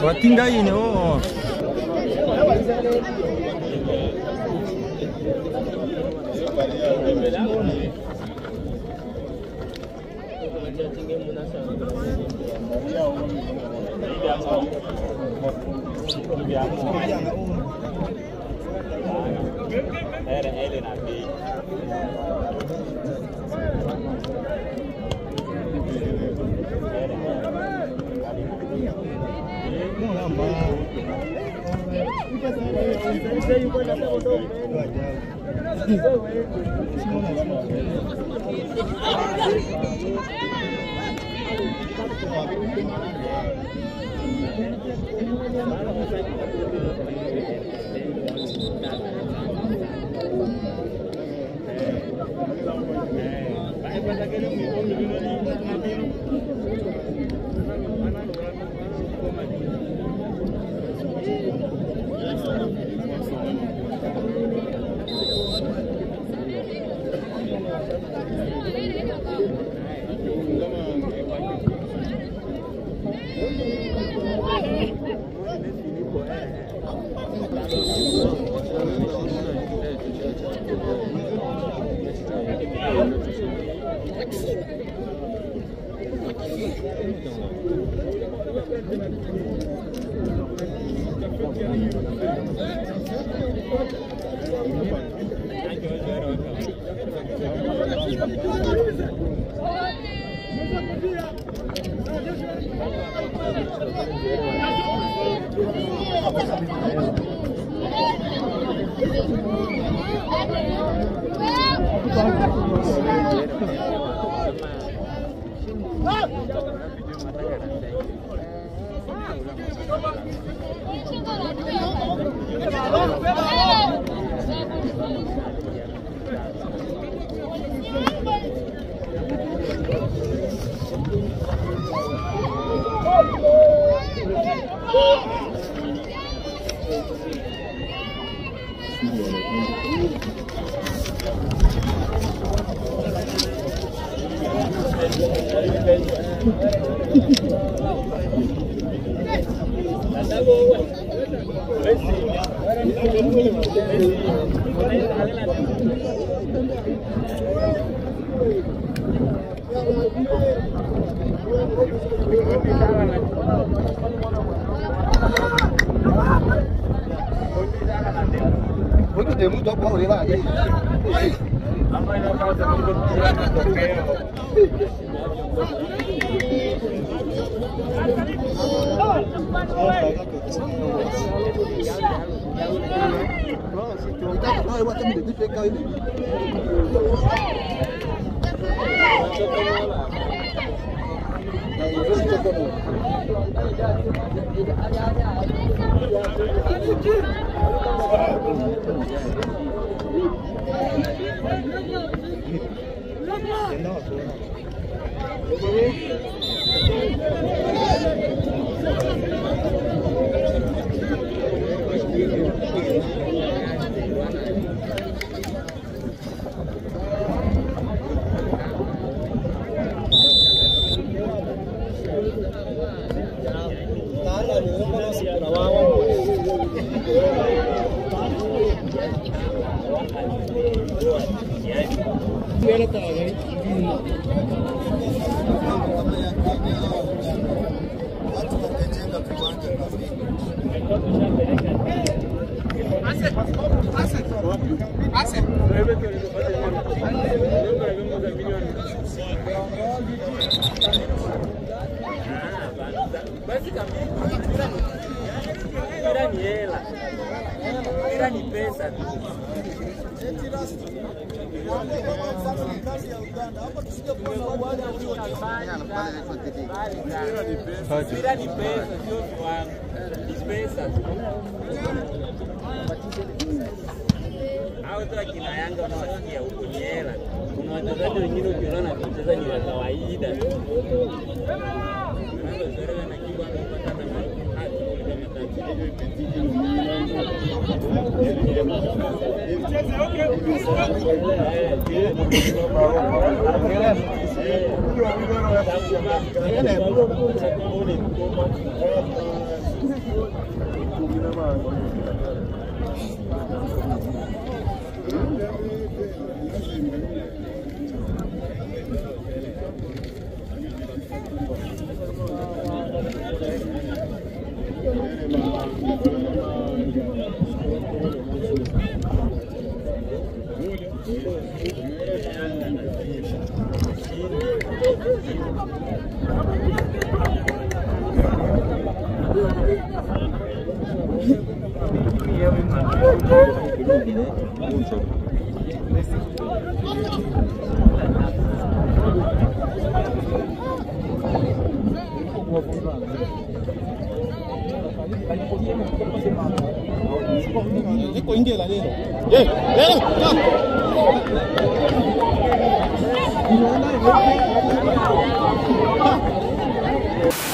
Watinga ini oh.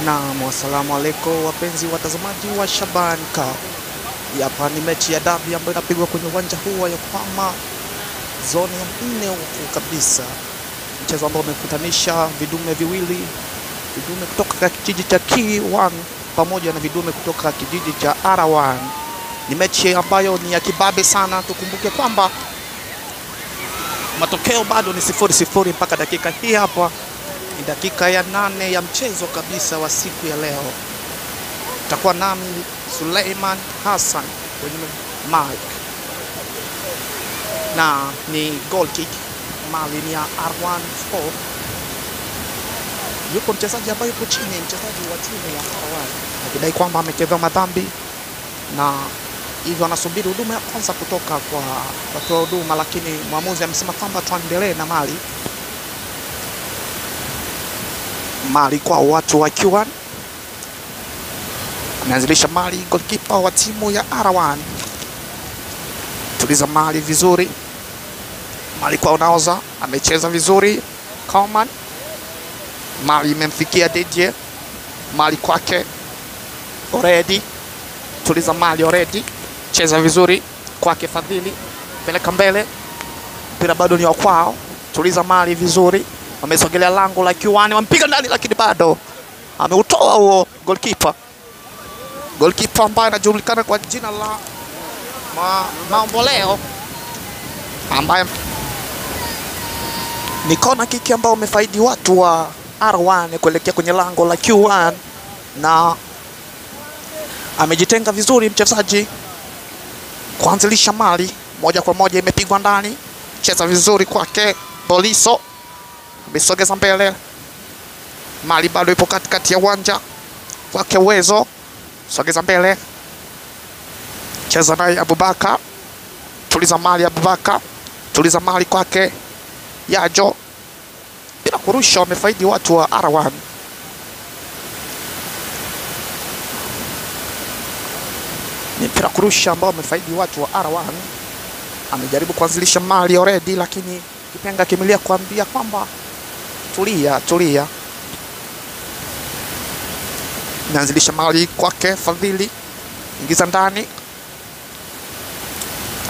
Naam, assalamu alaikum wapenzi watazamaji wa Shaban Cup. Hapa ni mechi ya dabi ambayo inapigwa kwenye uwanja huu wa Yokohama, zone ya 4 huku kabisa. Mchezo ambao umekutanisha vidume viwili, vidume kutoka kijiji cha K1 pamoja na vidume kutoka kijiji cha R1. Ni mechi ambayo ni ya kibabe sana. Tukumbuke kwamba matokeo bado ni 0-0 mpaka dakika hii hapa. Ni dakika ya 8 ya mchezo kabisa wa siku ya leo. Takuwa nami Suleiman Hassan kwenye mic. Na ni goal kick, mali ni ya R1 Sport. Yuko mchezaji ambaye yuko chini, mchezaji wa timu ya R1, akidai kwamba amecheza madhambi na hivyo anasubiri huduma ya kwanza kutoka kwa watoa huduma, lakini mwamuzi amesema kwamba tuendelee na mali kwa watu wa Q1. Anaanzilisha mali goalkeeper wa timu ya R1. Tuliza mali vizuri. Mali kwa unaoza, amecheza vizuri Coleman. Mali imemfikia DJ. Mali kwake already. Tuliza mali already. Cheza vizuri kwake Fadhili. Peleka mbele. Mpira bado ni wa kwao. Tuliza mali vizuri. Wamesogelea lango la Q1, wampiga ndani lakini bado ameutoa huo goalkeeper. Goalkeeper ambaye anajulikana kwa jina la Maomboleo, ambaye ni kona kiki ambao umefaidi watu wa R1 kuelekea kwenye lango la Q1, na amejitenga vizuri mchezaji kuanzilisha mali moja kwa moja, imepigwa ndani. Cheza vizuri kwake Boliso, amesogeza mbele. Mali bado ipo katikati ya uwanja kwake Uwezo, sogeza mbele. Cheza naye Abubakar. Tuliza mali Abubakar. Tuliza mali kwake Yajo. Bila kurusha, wamefaidi watu wa R1. Ni mpira kurusha ambao wamefaidi watu wa R1. Amejaribu kuanzilisha mali already, lakini kipenga kimilia kuambia kwamba tulia. Naanzilisha mali kwake Fadhili. Ingiza ndani.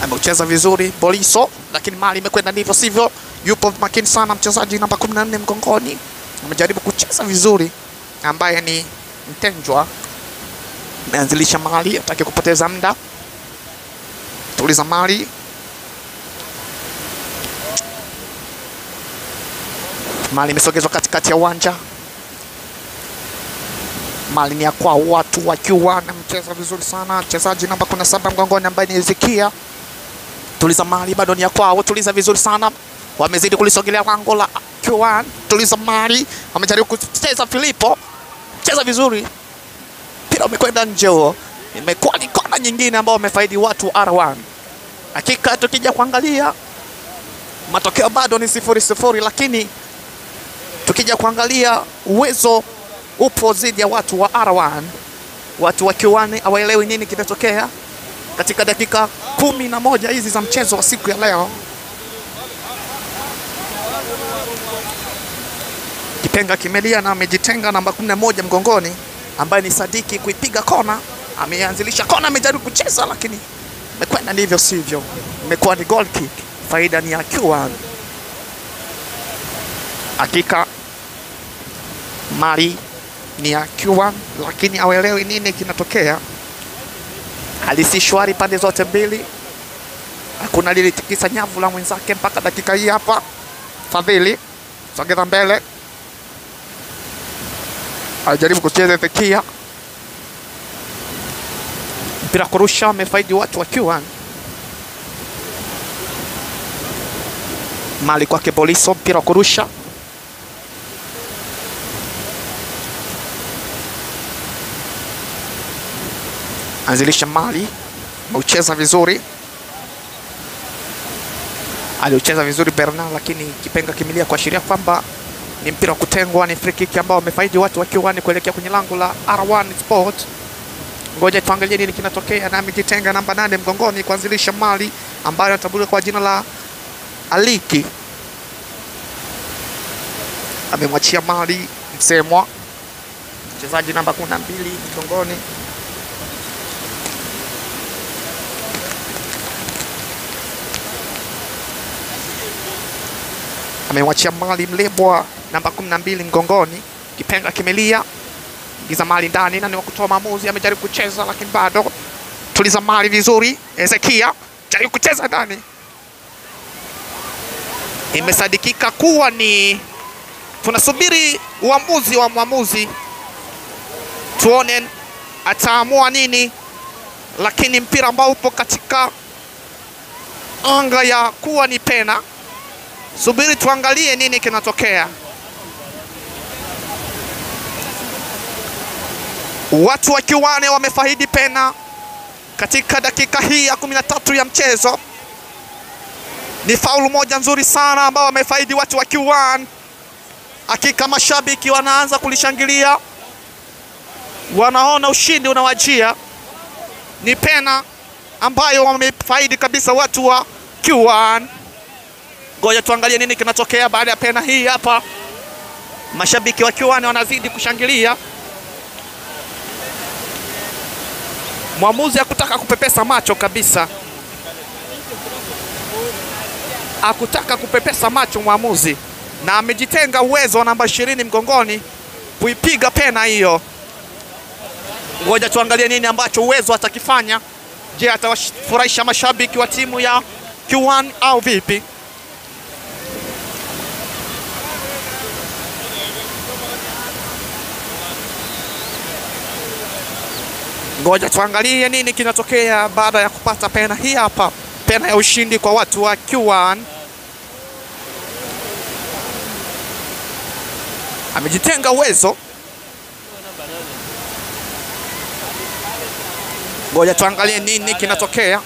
Amecheza vizuri Boliso, lakini mali imekwenda ndivyo sivyo. Yupo makini sana mchezaji namba 14 mgongoni. Amejaribu kucheza vizuri ambaye ni Mtenjwa. Ameanzilisha mali, hataki kupoteza muda. Tuliza mali. Mali imesogezwa katikati ya uwanja. Mali ni ya kwa watu wakiwa na mcheza vizuri sana. Mchezaji namba 17 mgongoni ambaye ni Ezekia. Tuliza mali bado ni ya kwao. Tuliza vizuri sana. Wamezidi kulisogelea lango la Q1. Tuliza mali. Amejaribu kucheza Filipo. Cheza vizuri. Pira umekwenda nje huo. Imekuwa ni kona nyingine ambao wamefaidi watu R1. Hakika tukija kuangalia matokeo bado ni 0-0, lakini tukija kuangalia uwezo upo zidi ya watu wa R1. Watu wa Q1 hawaelewi nini kinatokea katika dakika 11 hizi za mchezo wa siku ya leo. Kipenga kimelia na amejitenga namba 11 mgongoni ambaye ni Sadiki kuipiga kona. Ameanzilisha kona, amejaribu kucheza lakini imekwenda ndivyo sivyo. Imekuwa ni goal kick. Faida ni ya Q1. Hakika mali ni ya Q1 lakini hawaelewi nini kinatokea. Hali si shwari pande zote mbili. Hakuna lile tikisa nyavu la mwenzake mpaka dakika hii hapa. Fadhili sogeza mbele. Alijaribu kucheza Ezekia. Mpira kurusha amefaidi watu wa Q1. Mali kwake Boliso, mpira kurusha. Anzilisha mali. Ameucheza vizuri. Aliucheza vizuri Bernal, lakini kipenga kimilia kuashiria kwamba ni mpira kutengwa. Ni free kick ambao wamefaidi watu wa Q1 kuelekea kwenye lango la R1 Sport. Ngoja tuangalie nini kinatokea. Na amejitenga namba 8 mgongoni kuanzilisha mali ambayo anatambuliwa kwa jina la Aliki. Amemwachia mali Msemwa, mchezaji namba 12 mgongoni. Amemwachia mali Mlebwa namba 12 mgongoni. Kipenga kimelia. Giza mali ndani na ni wa kutoa maamuzi. Amejaribu kucheza lakini bado. Tuliza mali vizuri. Ezekia jaribu kucheza ndani. Imesadikika kuwa ni, tunasubiri uamuzi wa mwamuzi tuone ataamua nini, lakini mpira ambao upo katika anga ya kuwa ni pena. Subiri tuangalie nini kinatokea. Watu wa Q1 wamefaidi pena katika dakika hii ya 13 ya mchezo. Ni faulu moja nzuri sana ambao wamefaidi watu wa Q1. Hakika mashabiki wanaanza kulishangilia. Wanaona ushindi unawajia. Ni pena ambayo wamefaidi kabisa watu wa Q1. Ngoja tuangalie nini kinatokea baada ya pena hii hapa. Mashabiki wa Q1 wanazidi kushangilia. Mwamuzi hakutaka kupepesa macho kabisa. Hakutaka kupepesa macho mwamuzi. Na amejitenga uwezo wa namba 20 mgongoni kuipiga pena hiyo. Ngoja tuangalie nini ambacho uwezo atakifanya. Je, atawafurahisha mashabiki wa timu ya Q1 au vipi? Ngoja tuangalie nini kinatokea baada ya kupata pena hii hapa. Pena ya ushindi kwa watu wa Q1. Amejitenga uwezo. Ngoja tuangalie nini kinatokea.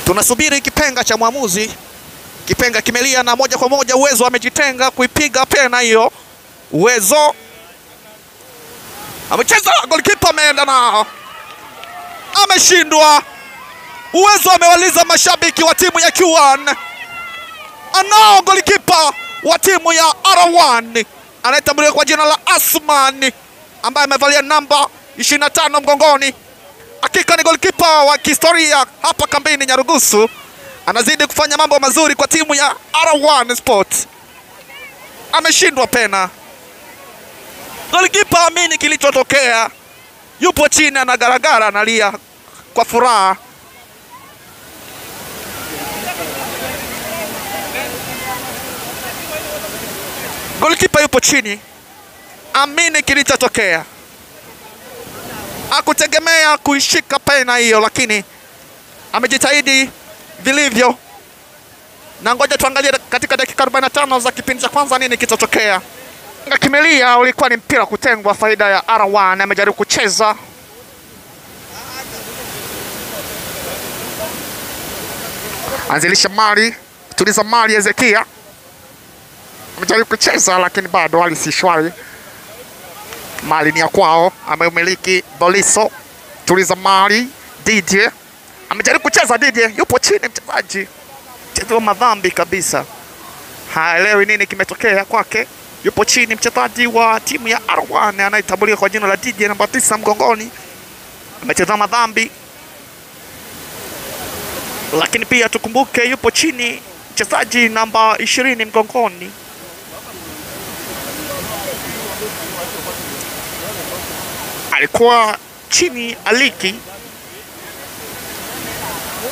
Tunasubiri kipenga cha mwamuzi. Kipenga kimelia na moja kwa moja uwezo amejitenga kuipiga pena hiyo. Uwezo amecheza, goalkeeper ameenda nao. Ameshindwa. Uwezo amewaliza mashabiki wa timu ya Q1. Anao goalkeeper wa timu ya R1 anayetambuliwa kwa jina la Asman ambaye amevalia namba 25 mgongoni. Hakika ni golikipa wa kihistoria hapa kambini Nyarugusu. Anazidi kufanya mambo mazuri kwa timu ya R1 Sports. Ameshindwa pena. Golikipa amini kilichotokea. Yupo chini anagaragara analia kwa furaha. Golikipa yupo chini. Amini kilichotokea. Hakutegemea kuishika pena hiyo, lakini amejitahidi vilivyo. Na ngoja tuangalie katika dakika 45 za kipindi cha kwanza nini kitatokea. Kimelia ulikuwa ni mpira kutengwa faida ya R1. Amejaribu kucheza. Anzilisha mali, tuliza mali Ezekia. Amejaribu kucheza lakini bado hali si shwari. Mali ni ya kwao, ameumiliki Boliso. Tuliza mali Didier. Amejaribu kucheza Didier, yupo chini mchezaji. Mchezo wa madhambi kabisa. Haelewi nini kimetokea kwake. Yupo chini mchezaji wa timu ya R1 anayetambuliwa kwa jina la Didier namba 9 mgongoni. Amecheza madhambi. Lakini pia tukumbuke yupo chini mchezaji namba 20 mgongoni. Alikuwa chini Aliki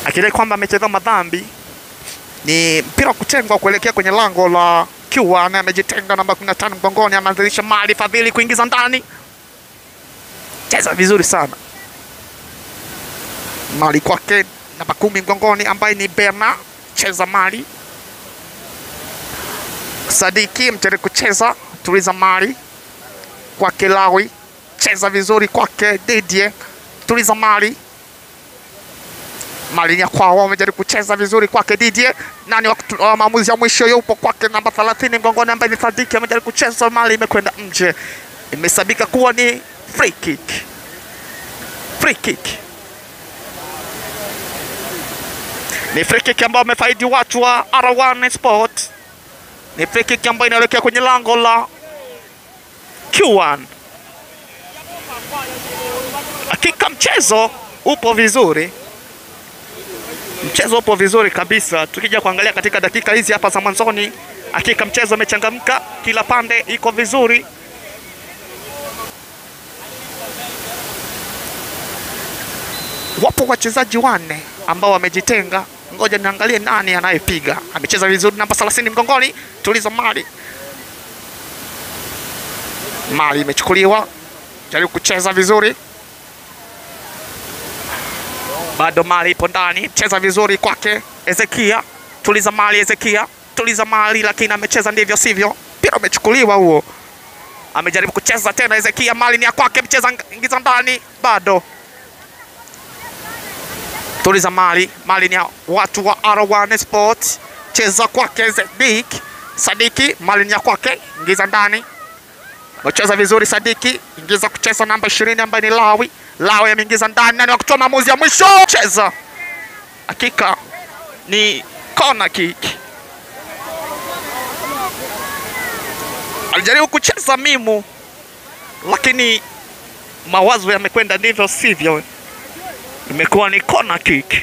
akidai kwamba amecheza madhambi. Ni mpira kutengwa kuelekea kwenye lango la Q1. Amejitenga namba 15 mgongoni. Ameanzilisha mali Fadhili kuingiza ndani. Cheza vizuri sana. Mali kwake namba 10 mgongoni ambaye ni Berna. Cheza mali. Sadiki mjaribu kucheza. Tuliza mali kwake Lawi. Cheza vizuri kwake Didier. Tuliza mali. Mali ya kwao wamejaribu kucheza vizuri kwake Didier. Nani wa maamuzi ya mwisho yupo kwake namba 30 mgongoni ambaye ni Sadiki. Amejaribu kucheza mali imekwenda nje. Imesabika kuwa ni free kick. Free kick. Ni free kick ambayo amefaidi watu wa R1 Sport. Ni free kick ambayo inaelekea kwenye lango la Q1. Hakika mchezo upo vizuri. Mchezo upo vizuri kabisa. Tukija kuangalia katika dakika hizi hapa za mwanzoni, hakika mchezo umechangamka, kila pande iko vizuri. Wapo wachezaji 4 ambao wamejitenga. Ngoja niangalie nani anayepiga. Amecheza vizuri namba 30 mgongoni. Tuliza mali. Mali imechukuliwa. Jaribu kucheza vizuri. Bado mali ipo ndani. Cheza vizuri kwake Ezekia. Tuliza mali Ezekia. Tuliza mali lakini amecheza ndivyo sivyo. Mpira umechukuliwa huo. Amejaribu kucheza tena Ezekia. Mali ni ya kwake. Mcheza ingiza ndani. Bado. Tuliza mali. Mali ni ya watu wa R1 Sport. Cheza kwake Sadiki. Mali ni ya kwake. Ingiza ndani. Mcheza vizuri Sadiki. Ingiza kucheza namba 20 ambaye ni Lawi. Lawi ameingiza ndani. Nani wa kutoa maamuzi ya mwisho? Cheza. Hakika ni corner kick. Alijaribu kucheza Mimu lakini mawazo yamekwenda ndivyo sivyo. Imekuwa ni corner kick.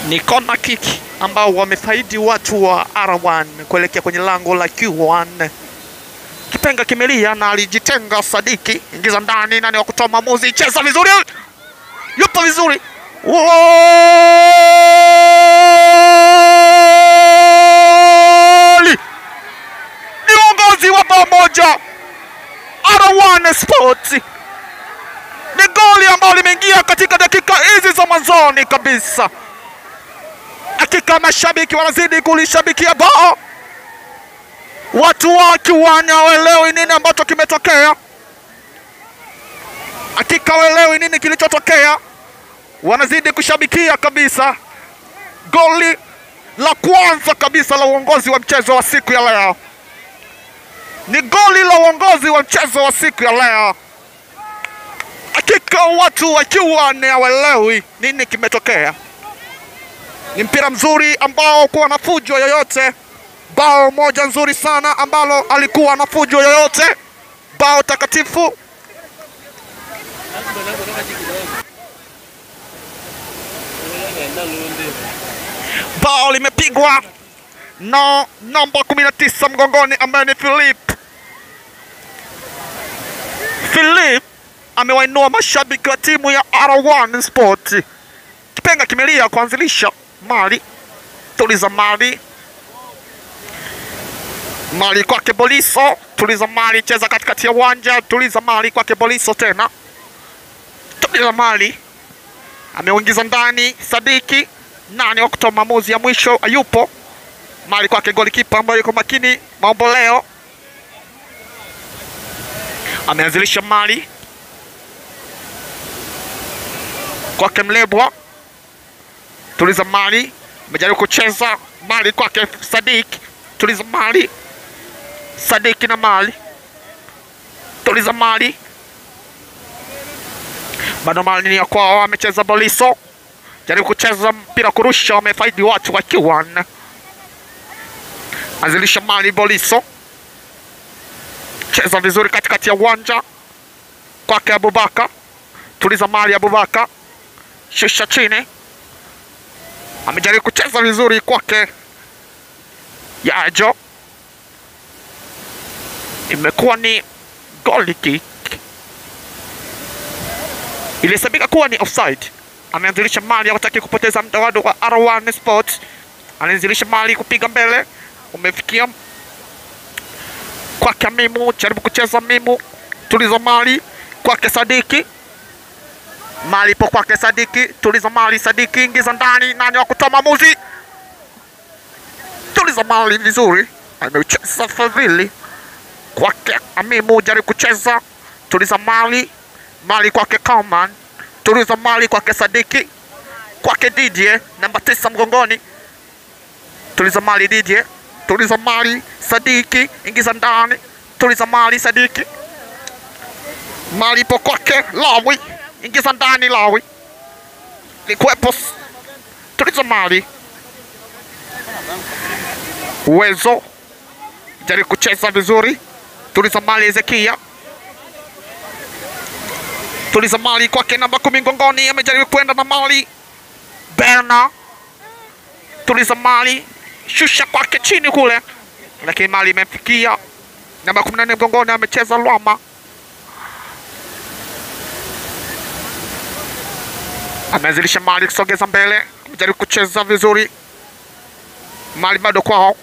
Ni corner kick ambao wamefaidi watu wa R1 kuelekea kwenye lango la Q1. Kipenga kimelia na alijitenga Sadiki. Ingiza ndani. Nani wa kutoa maamuzi? Cheza vizuri. Yupo vizuri. Ni uongozi wa bao moja R1 Sports. Ni goli ambalo limeingia katika dakika hizi za mwanzoni kabisa. Hakika mashabiki wanazidi kulishabikia bao. Watu wa Q1 hawaelewi nini ambacho kimetokea. Hakika hawaelewi nini kilichotokea. Wanazidi kushabikia kabisa. Goli la kwanza kabisa la uongozi wa mchezo wa siku ya leo. Ni goli la uongozi wa mchezo wa siku ya leo. Hakika watu wa Q1 hawaelewi nini kimetokea. Ni mpira mzuri ambao kuwa na fujo yoyote. Bao moja nzuri sana ambalo alikuwa na fujo yoyote. Bao takatifu. Bao limepigwa na namba 19 mgongoni ambaye ni Philip amewainua mashabiki wa timu ya R1 Sport. Kipenga kimelia kuanzilisha mali. Tuliza mali. Mali kwake Boliso. Tuliza mali, cheza katikati ya uwanja. Tuliza mali kwake Boliso tena. Tuliza mali. Ameuingiza ndani Sadiki. Nani wa kutoa maamuzi ya mwisho hayupo. Mali kwake golikipa ambaye yuko makini Maomboleo. Ameanzilisha mali kwake Mlebwa. Tuliza mali. Amejaribu kucheza mali kwake Sadiki. Tuliza mali. Sadiki na mali. Tuliza mali. Bado mali ni ya kwao. Amecheza Boliso. Jaribu kucheza mpira kurusha. Wamefaidi watu wa Q1. Anzilisha mali Boliso. Cheza vizuri katikati ya uwanja kwake Abubakar. Tuliza mali Abubakar. Shusha chini. Amejaribu kucheza vizuri kwake Yajo. Imekuwa ni goal kick. Ilisabika kuwa ni offside. Ameanzilisha mali, hataki kupoteza muda wa R1 Sport. Anaanzilisha mali kupiga mbele. Umefikia kwake Mimu, jaribu kucheza Mimu. Tuliza mali kwake Sadiki. Mali ipo kwake Sadiki. Tuliza mali Sadiki, ingiza ndani. Nani wa kutoa maamuzi? Tuliza mali vizuri. Amecheza Fadhili kwake Amimu, jaribu kucheza. Tuliza mali. Mali kwake Kauman. Tuliza mali kwake Sadiki. Kwake Didier namba 9 mgongoni. Tuliza mali Didier. Tuliza mali Sadiki, ingiza ndani. Tuliza mali Sadiki. Mali ipo kwake Lawi, ingiza ndani Lawi. Likuwepo. Tuliza mali. Uwezo, jaribu kucheza vizuri. Tuliza mali Ezekia. Tuliza mali kwake namba 10 mgongoni. Amejaribu kwenda na mali Berna. Tuliza mali. Shusha kwake chini kule. Lakini mali imefikia namba 14 mgongoni. Amecheza Lwama. Ameanzilisha mali kusogeza mbele. Amejaribu kucheza vizuri. Mali bado kwao.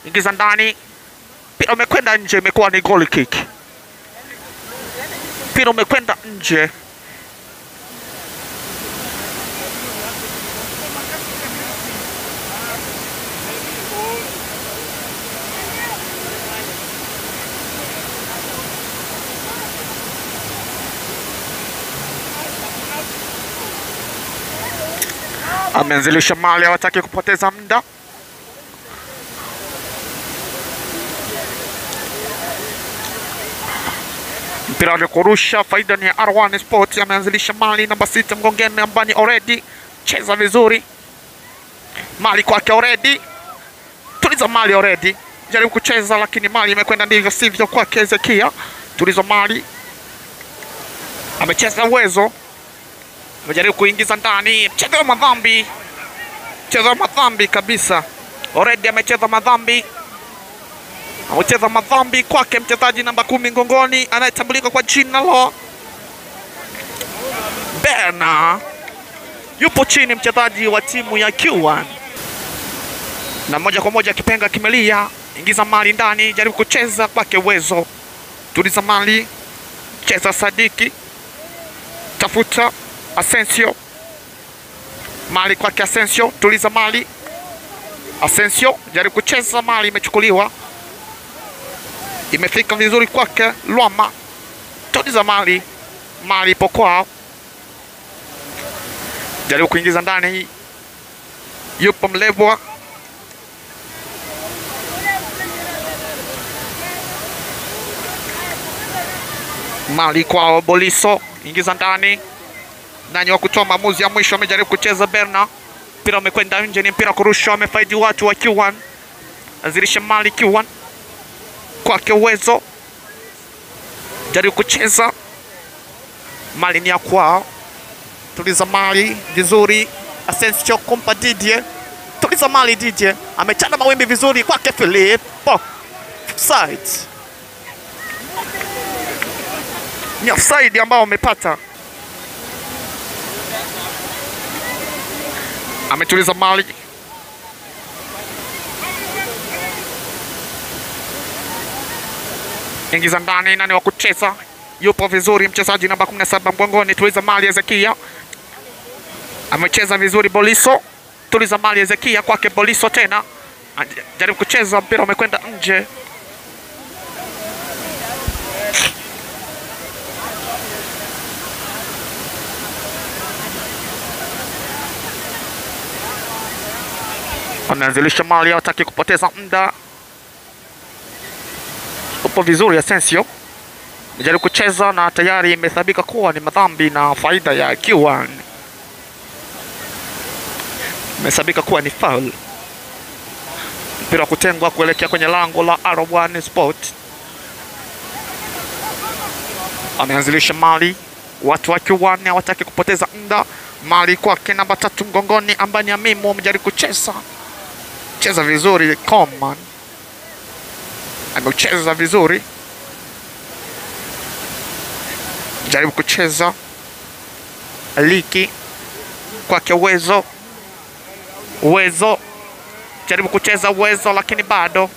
Ingiza ndani. Pira umekwenda nje, imekuwa ni goal kick. Pira umekwenda nje. Ameanzilisha mali, hawataki kupoteza muda. Mpira wa kurusha, faida ni R1 Sport. Ameanzilisha mali namba 6 mgongeni ambani already. Cheza vizuri. Mali kwake already. Tuliza mali already. Jaribu kucheza lakini mali imekwenda ndivyo sivyo kwake Ezekia. Tuliza mali. Amecheza Uwezo. Amejaribu kuingiza ndani. Cheza madhambi. Cheza madhambi kabisa. Already amecheza madhambi. Amecheza madhambi kwake mchezaji namba 10 mgongoni anayetambulika kwa jina la Berna. Yupo chini mchezaji wa timu ya Q1. Na moja kwa moja kipenga kimelia. Ingiza mali ndani, jaribu kucheza kwake Uwezo. Tuliza mali. Cheza Sadiki. Tafuta Asensio. Mali kwake Asensio. Tuliza mali. Asensio jaribu kucheza, mali imechukuliwa. Imefika vizuri kwake Lwama. Tuliza mali. Mali ipo kwao. Jaribu kuingiza ndani. Yupo Mlebwa. Mali kwao Boliso. Ingiza ndani. Nani wa kutoa maamuzi ya mwisho? Amejaribu kucheza Berna. Mpira umekwenda nje, ni mpira kurusha. Amefaidi watu wa Q1. Anzilisha mali Q1 kwake Uwezo, jaribu kucheza, mali ni ya kwao. Tuliza mali vizuri, Asensio kumpa Didier, tuliza mali Didier, amechana mawimbi vizuri kwake Filippo, offside. Ni offside ambao wamepata. Ametuliza mali, ingiza ndani, nani wa kucheza, yupo vizuri mchezaji namba 17 mgongoni. Tuliza mali Ezekia, amecheza vizuri Boliso, tuliza mali Ezekia kwake Boliso tena, jaribu kucheza, mpira umekwenda nje. Anaanzilisha mali, hataki kupoteza muda. Upo vizuri Asensio, jaribu kucheza na tayari imehesabika kuwa ni madhambi na faida ya Q1. Imehesabika kuwa ni foul. Mpira kutengwa kuelekea kwenye lango la R1 Sport. Ameanzilisha mali, watu wa Q1 hawataki kupoteza muda. Mali kwake namba 3 mgongoni ambaye ni Amimu, amejaribu kucheza. Cheza vizuri Coman, amecheza vizuri, jaribu kucheza Liki kwake Uwezo, Uwezo jaribu kucheza Uwezo, lakini bado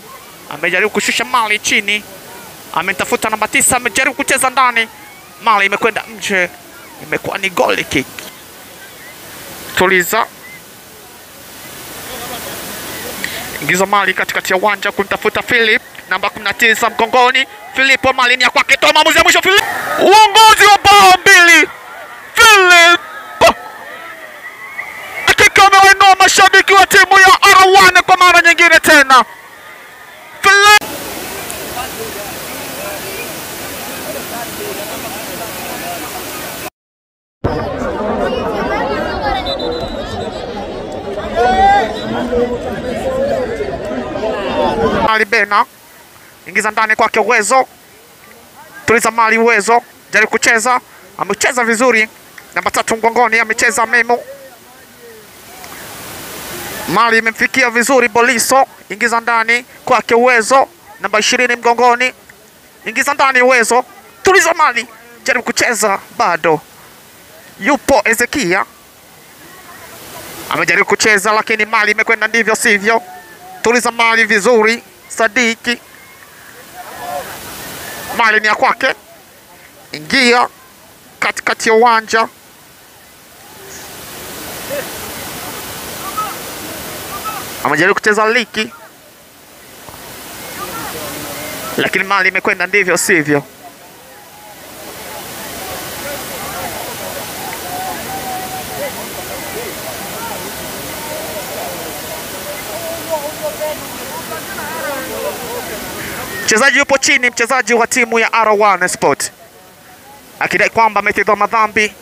amejaribu kushusha mali chini, ametafuta namba 9, amejaribu kucheza ndani, mali imekwenda nje, imekuwa ni goal kick. Tuliza, ingiza mali katikati ya uwanja kumtafuta Philip, namba 19 mgongoni. Filippo, mali ni ya kwake, toa maamuzi ya mwisho Philip. Uongozi wa bao mbili. Philip hakika amewainua mashabiki wa timu ya R1 kwa mara nyingine tena. Philip mali Bena, ingiza ndani kwake Uwezo, tuliza mali Uwezo, jaribu kucheza, amecheza vizuri, namba 3 mgongoni, amecheza Memo, mali imemfikia vizuri Boliso, ingiza ndani kwake Uwezo, namba 20 mgongoni, ingiza ndani Uwezo, tuliza mali, jaribu kucheza, bado yupo Ezekia, amejaribu kucheza lakini mali imekwenda ndivyo sivyo. Tuliza mali vizuri Sadiki, mali ni ya kwake, ingia katikati ya uwanja, amejaribu kucheza Liki lakini mali imekwenda ndivyo sivyo. Mchezaji yupo chini, mchezaji wa timu ya R1 Sport akidai kwamba amechezewa madhambi,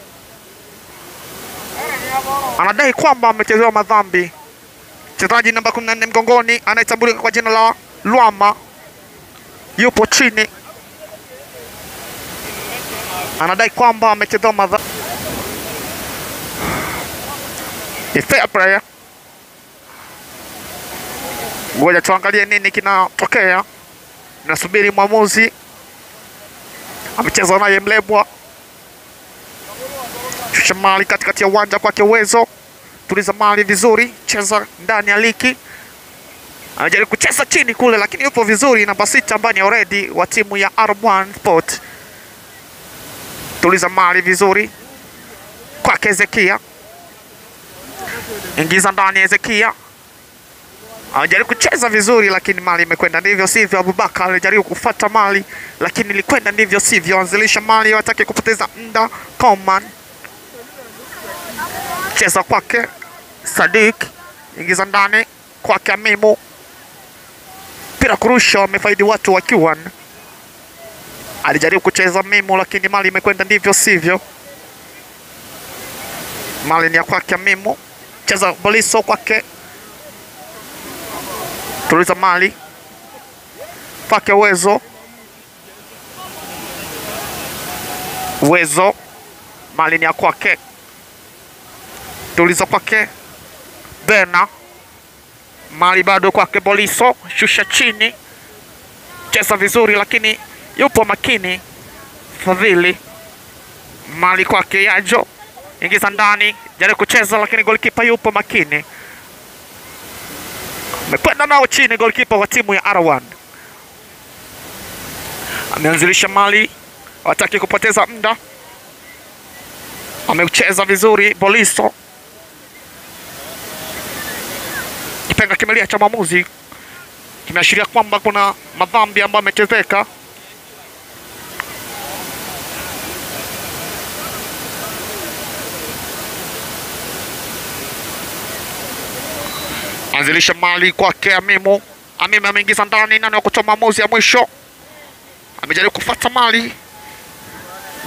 anadai kwamba amechezewa madhambi. Mchezaji namba 14 mgongoni anayetambulika kwa jina la Luama yupo chini, anadai kwamba amechezewa madhambi. Ni fair play. Ngoja tuangalie nini kinatokea. Nasubiri mwamuzi. Amecheza naye Mlebwa. Shusha mali katikati ya uwanja kwake Uwezo. Tuliza mali vizuri, cheza ndani ya Liki. Anajaribu kucheza chini kule lakini yupo vizuri namba 6 ambaye ni already wa timu ya R1 Sport. Tuliza mali vizuri kwake Ezekia. Ingiza ndani Ezekia. Anajaribu kucheza vizuri lakini mali imekwenda ndivyo sivyo. Abubakar alijaribu kufuata mali lakini ilikwenda ndivyo sivyo. Anzilisha mali, hataki kupoteza muda. Coman, cheza kwake Sadik, ingiza ndani kwake Amimu, pira kurusha, wamefaidi watu wa Q1. Alijaribu kucheza Amimu lakini mali imekwenda ndivyo sivyo. Mali ni ya kwake Amimu, cheza Boliso kwake tuliza mali kwake Uwezo. Uwezo, mali ni ya kwake, tuliza kwake Berna, mali bado kwake Boliso, shusha chini, cheza vizuri lakini yupo makini Fadhili, mali kwake Yajo, ingiza ndani, jaribu kucheza lakini goalkeeper yupo makini, amekwenda nao chini goalkeeper wa timu ya R1. Ameanzilisha mali, hataki kupoteza muda, ameucheza vizuri Boliso. Kipenga kimelia cha mwamuzi kimeashiria kwamba kuna madhambi ambayo yametendeka. Anzilisha mali kwake Amimu. Amimu ameingiza ndani, nani wa kutoa maamuzi ya mwisho? Amejaribu kufuata mali.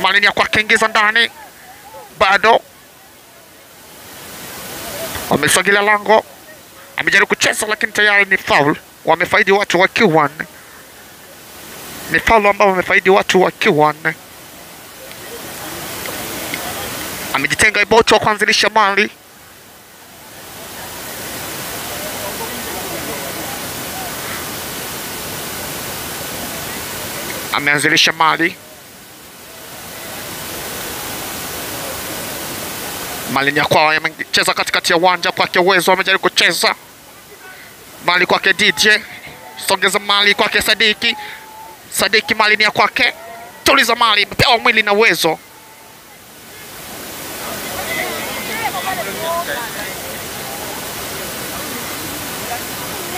Mali ni ya kwake, ingiza ndani. Bado wamesogelea lango. Amejaribu kucheza lakini tayari ni foul. Wamefaidi watu wa Q1. Ni foul ambao wamefaidi watu wa Q1. Amejitenga Ibocho wa kuanzilisha mali. Ameanzilisha mali. Mali ni ya kwao, amecheza katikati ya uwanja kwake Uwezo, amejaribu kucheza. Mali kwake DJ. Songeza mali kwake Sadiki. Sadiki, mali ni ya kwake. Tuliza mali, pewa mwili na Uwezo.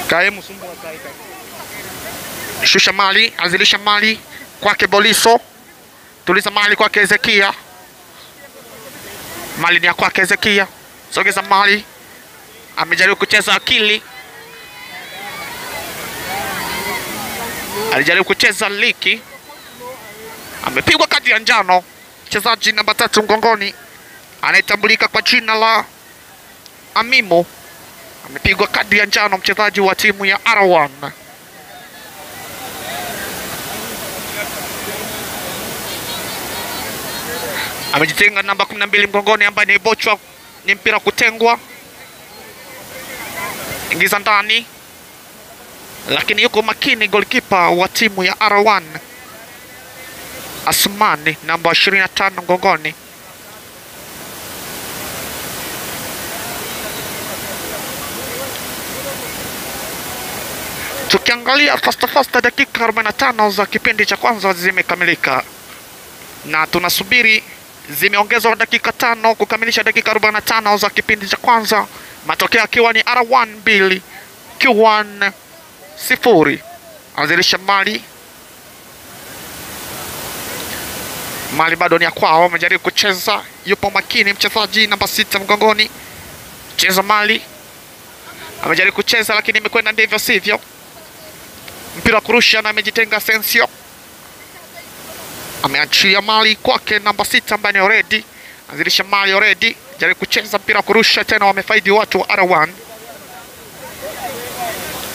Kae msumbua kai. Shusha mali, anzilisha mali kwake Boliso. Tuliza mali kwake Ezekia. Mali ni ya kwake Ezekia. Sogeza mali. Amejaribu kucheza akili. Alijaribu kucheza liki. Amepigwa kadi ya njano. Mchezaji namba 3 mgongoni anayetambulika kwa jina la Amimu. Amepigwa kadi ya njano mchezaji wa timu ya R1. Amejitenga namba 12 mgongoni ambaye ni Ibocho, ni mpira kutengwa. Ingiza ndani. Lakini yuko makini goalkeeper wa timu ya R1. Asmani namba 25 mgongoni. Tukiangalia fasta dakika 45 za kipindi cha kwanza zimekamilika. Na tunasubiri zimeongezwa dakika 5 kukamilisha dakika 45 za kipindi cha kwanza. Matokeo akiwa ni R1 2, Q1 0. Anzilisha mali. Mali bado ni ya kwao, amejaribu kucheza, yupo makini mchezaji namba 6 mgongoni. Cheza mali. Amejaribu kucheza lakini imekwenda ndivyo sivyo. Mpira kurusha na amejitenga Asensio. Ameachia mali kwake namba 6 ambaye ni Already. Anzilisha mali Already. Jaribu kucheza mpira kurusha tena, wamefaidi watu wa R1.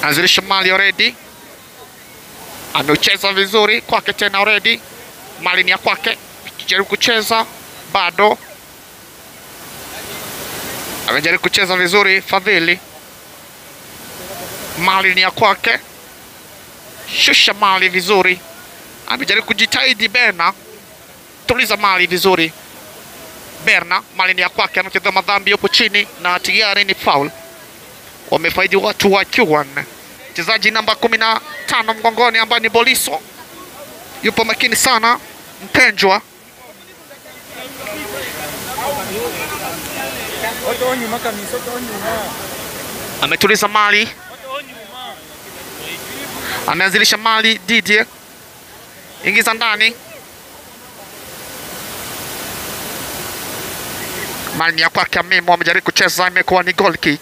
Anzilisha mali Already. Ameucheza vizuri kwake tena Already. Mali ni ya kwake. Jaribu kucheza bado. Amejaribu kucheza vizuri Fadhili. Mali ni ya kwake. Shusha mali vizuri. Amejaribu kujitahidi Berna. Tuliza mali vizuri Berna, mali ni ya kwake, anacheza madhambi yupo chini na tayari ni foul. Wamefaidi watu wa Q1. Mchezaji namba 15 mgongoni ambaye ni Boliso. Yupo makini sana Mpenjwa. Ametuliza mali. Ameanzilisha mali Didier. Ingiza ndani. Mali ya kwake Amimu, amejaribu kucheza, imekuwa ni goal kick.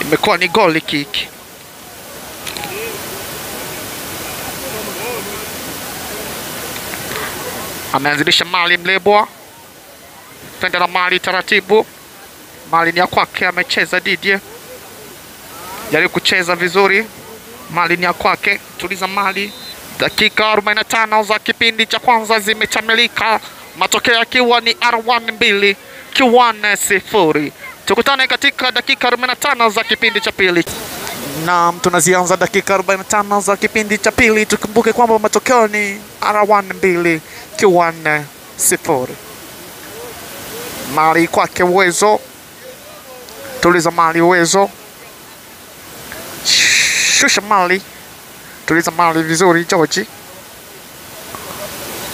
Imekuwa ni goal kick. Ameanzilisha mali Mlebwa. Tenda na mali taratibu. Mali ni ya kwake, amecheza Didier. Jaribu kucheza vizuri. Mali ni ya kwake, tuliza mali. Dakika 45 za kipindi cha kwanza zimechamilika. Matokeo yakiwa ni R1 2, Q1 0. Tukutane katika dakika 45 za kipindi cha pili. Naam, tunazianza dakika 45 za kipindi cha pili. Tukumbuke kwamba matokeo ni R1 2, Q1 0. Mali kwake Uwezo. Tuliza mali Uwezo. Shusha mali. Tuliza mali vizuri George.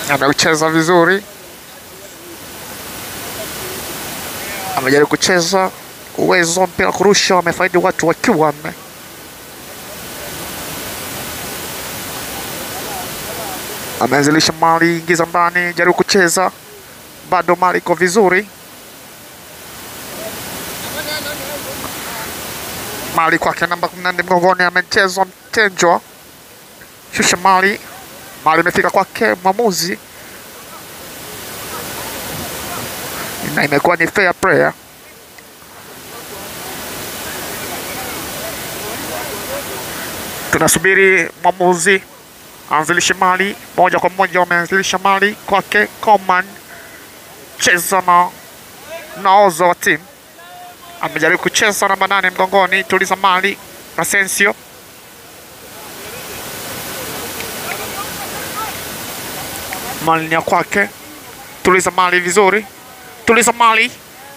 Amecheza vizuri. Amejaribu kucheza Uwezo, mpira kurusha, wamefaidi watu wa Q1. Ameanzilisha mali, ingiza ndani, jaribu kucheza. Bado mali iko vizuri. Mali kwake namba 14 mgongoni, amechezwa mtenjwa. Shusha mali. Mali imefika kwake mwamuzi. Na imekuwa ni fair play. Tunasubiri mwamuzi anzilishe mali. Moja kwa moja wameanzilisha mali kwake Coman. Cheza na naoza wa timu. Amejaribu kucheza namba 8 mgongoni. Tuliza mali Asensio. Mali ni ya kwake. Tuliza mali vizuri. Tuliza mali.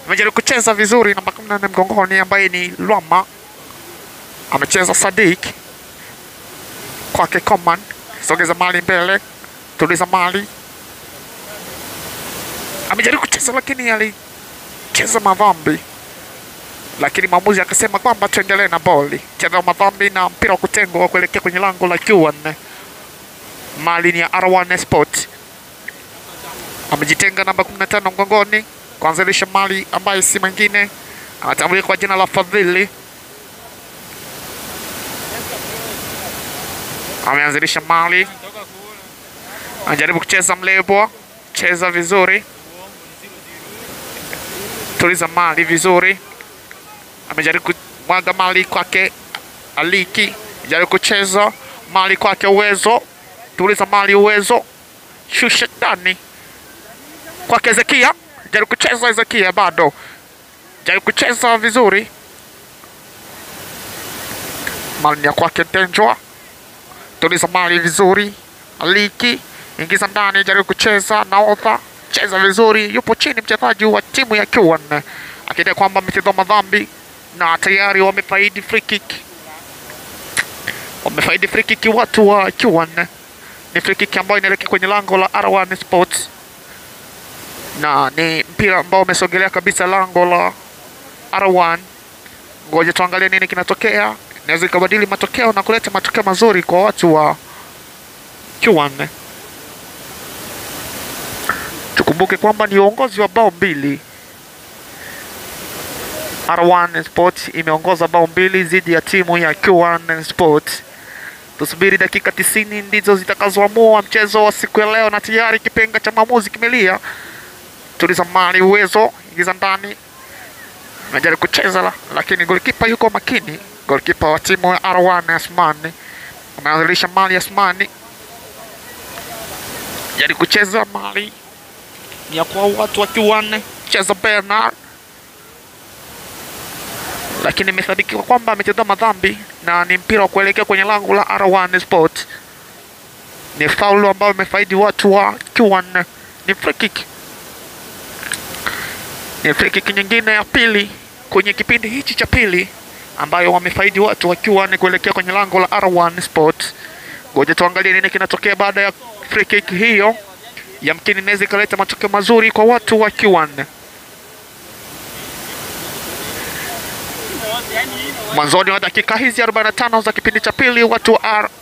Amejaribu kucheza vizuri namba 14 mgongoni ambaye ni Lwama. Amecheza Sadik. Kwake Coman. Sogeza mali mbele. Tuliza mali. Amejaribu kucheza lakini alicheza madhambi. Lakini mwamuzi akasema kwamba tuendelee na boli. Cheza madhambi na mpira wa kutengwa kuelekea kwenye lango la Q1. Mali ni ya R1 Sport. Amejitenga namba 15 mgongoni. Kuanzilisha mali ambaye si mwingine. Anatambulika kwa jina la Fadhili. Ameanzilisha mali. Anajaribu kucheza Mlebwa. Cheza vizuri. Tuliza mali vizuri. Amejaribu kumwaga mali kwake Aliki. Jaribu kucheza mali kwake Uwezo. Tuliza mali Uwezo. Shusha ndani kwake Ezekia. Jaribu kucheza Ezekia bado. Jaribu kucheza vizuri. Mali ya kwake Tenjwa. Tuliza mali vizuri. Aliki. Ingiza ndani, jaribu kucheza naodha. Cheza vizuri. Yupo chini mchezaji wa timu ya Q1. Akidai kwamba amecheza madhambi na tayari wamefaidi free kick. Wamefaidi free kick watu wa Q1. Ni free kick ambayo inaelekea kwenye lango la R1 Sports. Na ni mpira ambao umesogelea kabisa lango la R1. Ngoja tuangalie nini kinatokea. Inaweza ikabadili matokeo na kuleta matokeo mazuri kwa watu wa Q1. Tukumbuke kwamba ni uongozi wa bao 2. R1 Sport imeongoza bao 2 dhidi ya timu ya Q1 Sport. Tusubiri dakika 90 ndizo zitakazoamua mchezo wa siku ya leo, na tayari kipenga cha maamuzi kimelia. Tuliza mali Uwezo, ingiza ndani. Anajaribu kucheza lakini golikipa yuko makini. Golikipa wa timu ya R1 Asmani. Ameanzilisha mali Asmani. Jaribu kucheza mali ya kwa watu wa Q1. Cheza Bernard. Lakini imethibitishwa kwamba ametenda madhambi na ni mpira wa kuelekea kwenye lango la R1 Sport. Ni faulu ambayo imefaidi watu wa Q1. Ni free kick. Ni free kick nyingine ya pili kwenye kipindi hichi cha pili ambayo wamefaidi watu wa Q1 kuelekea kwenye lango la R1 Sport. Ngoja tuangalie nini kinatokea baada ya free kick hiyo. Yamkini inaweza kuleta matokeo mazuri kwa watu wa Q1. Mwanzoni wa dakika hizi 45 za kipindi cha pili watu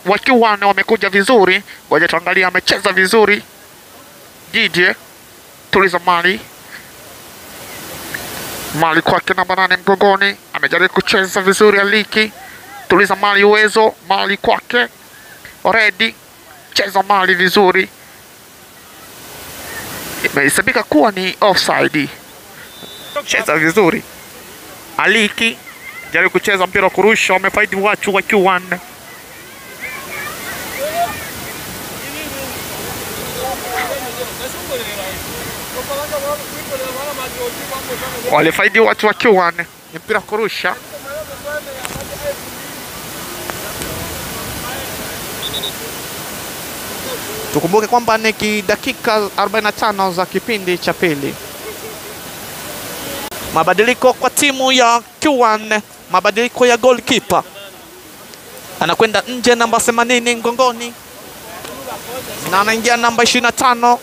wa Q1 wamekuja vizuri. Ngoja tuangalie, amecheza vizuri Didier. Tuliza mali. Mali kwake namba 8 mgongoni. Amejaribu kucheza vizuri Aliki. Tuliza mali Uwezo. Mali kwake Already. Cheza mali vizuri. Imehesabika kuwa ni offside. Cheza vizuri. Aliki jaribu kucheza mpira wa kurusha, wamefaidi watu wa Q1. Walifaidi watu wa Q1, ni mpira kurusha. Tukumbuke kwamba ni dakika 45 za kipindi cha pili. Mabadiliko kwa timu ya Q1, mabadiliko ya goalkeeper. Anakwenda nje namba 80 mgongoni na anaingia namba 25.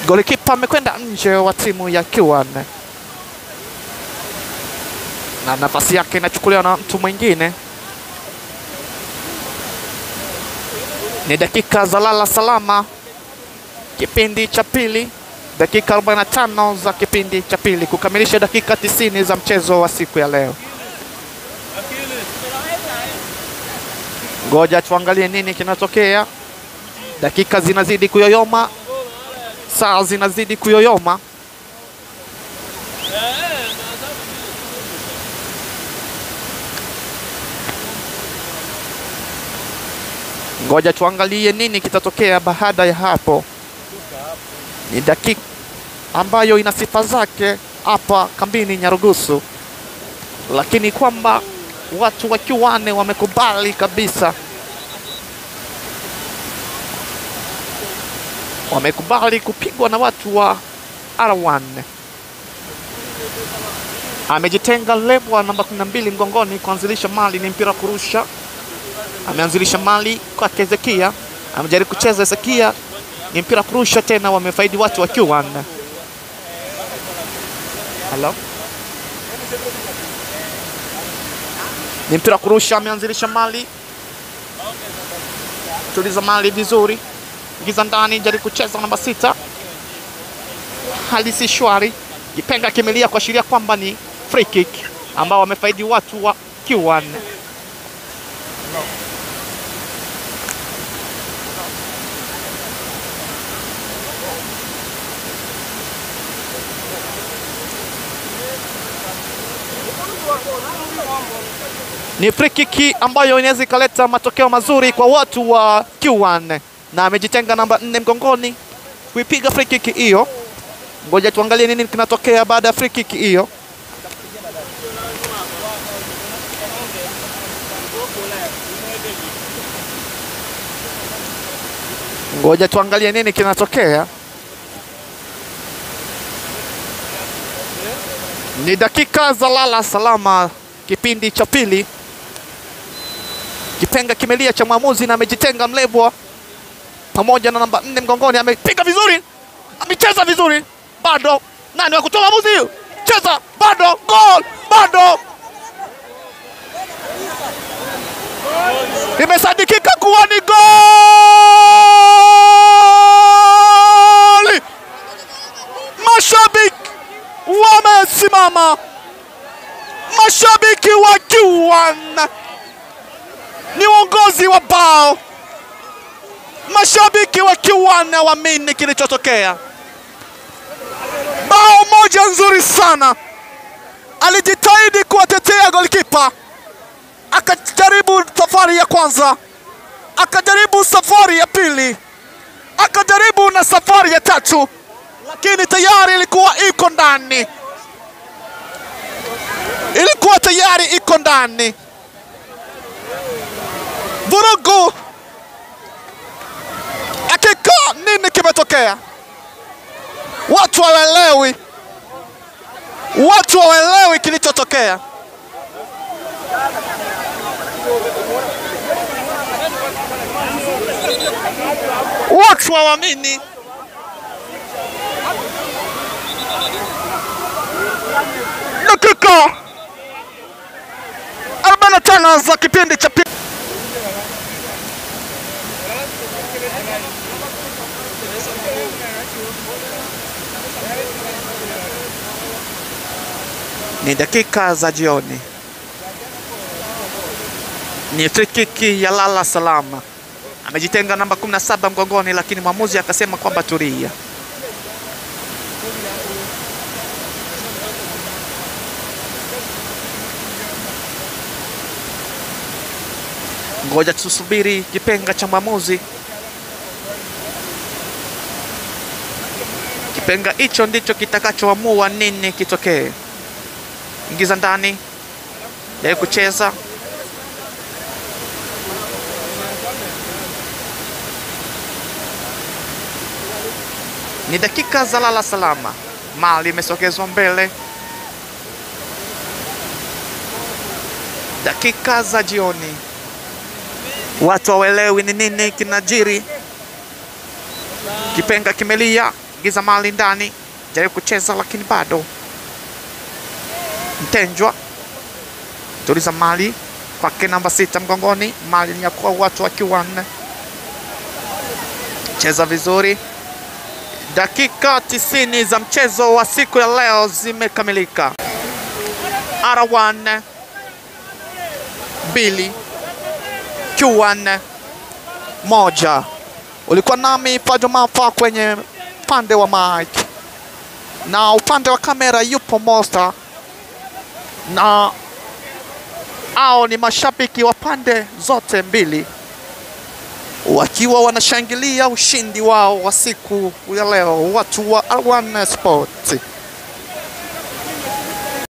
Goalkeeper amekwenda nje wa timu ya Q1 na nafasi yake inachukuliwa na mtu mwingine. Ni dakika za lala salama kipindi cha pili, dakika 45 za kipindi cha pili kukamilisha dakika 90 za mchezo wa siku ya leo. Ngoja tuangalie nini kinatokea. Dakika zinazidi kuyoyoma, saa zinazidi kuyoyoma. Ngoja tuangalie nini kitatokea baada ya hapo. Ni dakika ambayo ina sifa zake hapa kambini Nyarugusu, lakini kwamba watu wa Q1 wamekubali kabisa, wamekubali kupigwa na watu wa R1. Amejitenga Lebwa namba 12 mgongoni kuanzilisha mali, ni mpira kurusha. Ameanzilisha mali kwa Ezekia, amejaribu kucheza Ezekia, ni mpira kurusha tena. Wamefaidi watu wa Q1. Hello, ni mpira kurusha, ameanzilisha mali, tuliza mali vizuri, giza ndani, jaribu kucheza namba 6, hali si shwari. Kipenga kimelia kuashiria kwamba ni free kick ambao wamefaidi watu wa Q1. Ni free kick ambayo inaweza ikaleta matokeo mazuri kwa watu wa Q1, na amejitenga namba 4 mgongoni kuipiga free kick hiyo. Ngoja tuangalie nini kinatokea baada ya free kick hiyo. Ngoja tuangalie nini kinatokea. Ni dakika za lala salama kipindi cha pili. Kipenga kimelia cha mwamuzi na amejitenga Mlebwa pamoja na namba 4 mgongoni. Amepiga vizuri, amecheza vizuri. Bado nani wa kutoa mwamuzi? Cheza bado, goal bado. Imesadikika kuwa ni goal. Mashabiki wamesimama, mashabiki wa Q1 ni uongozi wa bao. Mashabiki wa Q1 hawaamini kilichotokea. Bao moja nzuri sana, alijitahidi kuwatetea goalkeeper, akajaribu safari ya kwanza, akajaribu safari ya pili, akajaribu na safari ya tatu, lakini tayari ilikuwa iko ndani, ilikuwa tayari iko ndani. Vurugu. Hakika nini kimetokea? Watu hawaelewi, watu hawaelewi kilichotokea. Watu hawaamini. Dakika 45 za kipindi cha pili. Ni dakika za jioni. Ni free kick ya lala salama. Amejitenga namba 17 mgongoni, lakini mwamuzi akasema kwamba tulia. Ngoja tusubiri kipenga cha maamuzi. Kipenga hicho ndicho kitakachoamua nini kitokee. Ingiza ndani. Leo kucheza. Ni dakika za lala salama. Mali imesogezwa mbele. Dakika za jioni. Watu hawaelewi ni nini kinajiri. Kipenga kimelia. Ingiza Mali ndani. Jaribu kucheza lakini bado. Mtenjwa. Tuliza Mali. Kwake namba 6 mgongoni. Mali ni ya kwa watu wakiwa 4. Cheza vizuri. Dakika 90 za mchezo wa siku ya leo zimekamilika. R1 2 Q1 1. Ulikuwa nami Fajo Mafa kwenye upande wa mic, na upande wa kamera yupo Monster, na hao ni mashabiki wa pande zote mbili wakiwa wanashangilia ushindi wao wa siku ya leo, watu wa R1 Sport.